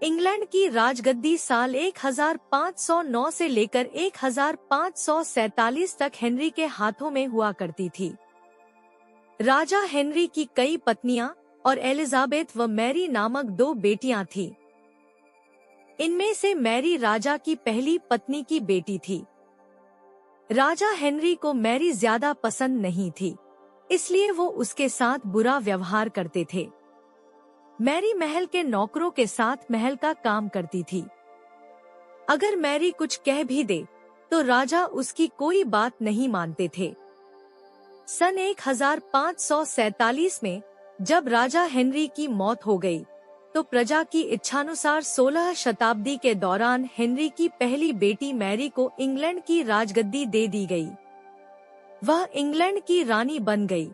England की राजगद्दी साल 1509 से लेकर 1547 तक हेनरी के हाथों में हुआ करती थी। राजा हेनरी की कई पत्नियां और एलिजाबेथ व मैरी नामक 2 बेटियां थीं। इनमें से मैरी राजा की पहली पत्नी की बेटी थी। राजा हेनरी को मैरी ज्यादा पसंद नहीं थी, इसलिए वो उसके साथ बुरा व्यवहार करते थे। मैरी महल के नौकरों के साथ महल का काम करती थी। अगर मैरी कुछ कह भी दे तो राजा उसकी कोई बात नहीं मानते थे। सन 1547 में जब राजा हेनरी की मौत हो गई, तो प्रजा की इच्छानुसार 16 शताब्दी के दौरान हेनरी की पहली बेटी मैरी को इंग्लैंड की राजगद्दी दे दी गई। वह इंग्लैंड की रानी बन गई।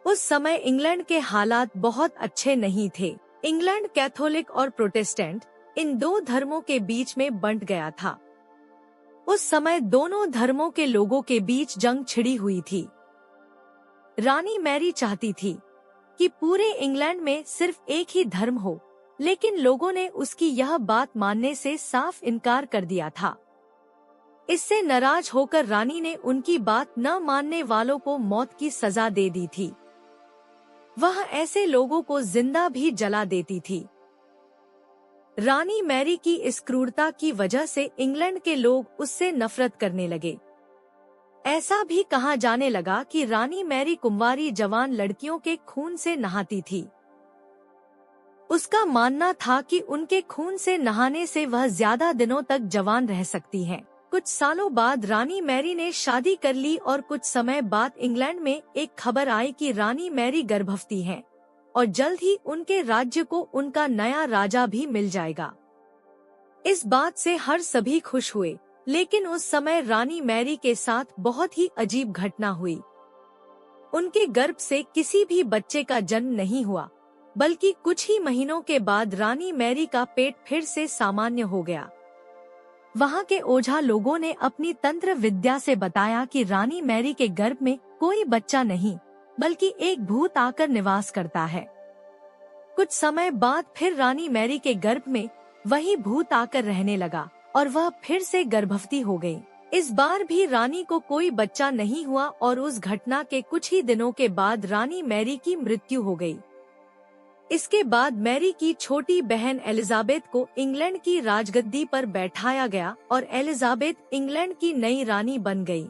उस समय इंग्लैंड के हालात बहुत अच्छे नहीं थे। इंग्लैंड कैथोलिक और प्रोटेस्टेंट इन 2 धर्मों के बीच में बंट गया था। उस समय दोनों धर्मों के लोगों के बीच जंग छिड़ी हुई थी। रानी मैरी चाहती थी कि पूरे इंग्लैंड में सिर्फ एक ही धर्म हो, लेकिन लोगों ने उसकी यह बात मानने से साफ इनकार कर दिया था। इससे नाराज होकर रानी ने उनकी बात न मानने वालों को मौत की सजा दे दी थी। वह ऐसे लोगों को जिंदा भी जला देती थी। रानी मैरी की इस क्रूरता की वजह से इंग्लैंड के लोग उससे नफरत करने लगे। ऐसा भी कहा जाने लगा कि रानी मैरी कुंवारी जवान लड़कियों के खून से नहाती थी। उसका मानना था कि उनके खून से नहाने से वह ज्यादा दिनों तक जवान रह सकती हैं। कुछ सालों बाद रानी मैरी ने शादी कर ली और कुछ समय बाद इंग्लैंड में एक खबर आई कि रानी मैरी गर्भवती हैं और जल्द ही उनके राज्य को उनका नया राजा भी मिल जाएगा। इस बात से हर सभी खुश हुए, लेकिन उस समय रानी मैरी के साथ बहुत ही अजीब घटना हुई। उनके गर्भ से किसी भी बच्चे का जन्म नहीं हुआ, बल्कि कुछ ही महीनों के बाद रानी मैरी का पेट फिर से सामान्य हो गया। वहाँ के ओझा लोगों ने अपनी तंत्र विद्या से बताया कि रानी मैरी के गर्भ में कोई बच्चा नहीं, बल्कि एक भूत आकर निवास करता है। कुछ समय बाद फिर रानी मैरी के गर्भ में वही भूत आकर रहने लगा और वह फिर से गर्भवती हो गई। इस बार भी रानी को कोई बच्चा नहीं हुआ और उस घटना के कुछ ही दिनों के बाद रानी मैरी की मृत्यु हो गई। इसके बाद मैरी की छोटी बहन एलिजाबेथ को इंग्लैंड की राजगद्दी पर बैठाया गया और एलिजाबेथ इंग्लैंड की नई रानी बन गई।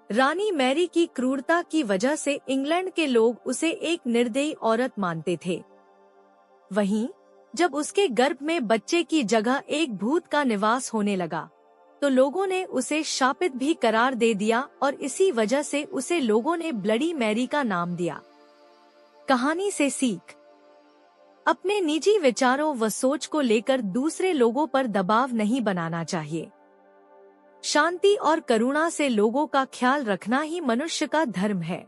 रानी मैरी की क्रूरता की वजह से इंग्लैंड के लोग उसे एक निर्दयी औरत मानते थे। वहीं जब उसके गर्भ में बच्चे की जगह एक भूत का निवास होने लगा, तो लोगों ने उसे शापित भी करार दे दिया और इसी वजह से उसे लोगों ने ब्लडी मैरी का नाम दिया। कहानी से सीख: अपने निजी विचारों व सोच को लेकर दूसरे लोगों पर दबाव नहीं बनाना चाहिए। शांति और करुणा से लोगों का ख्याल रखना ही मनुष्य का धर्म है।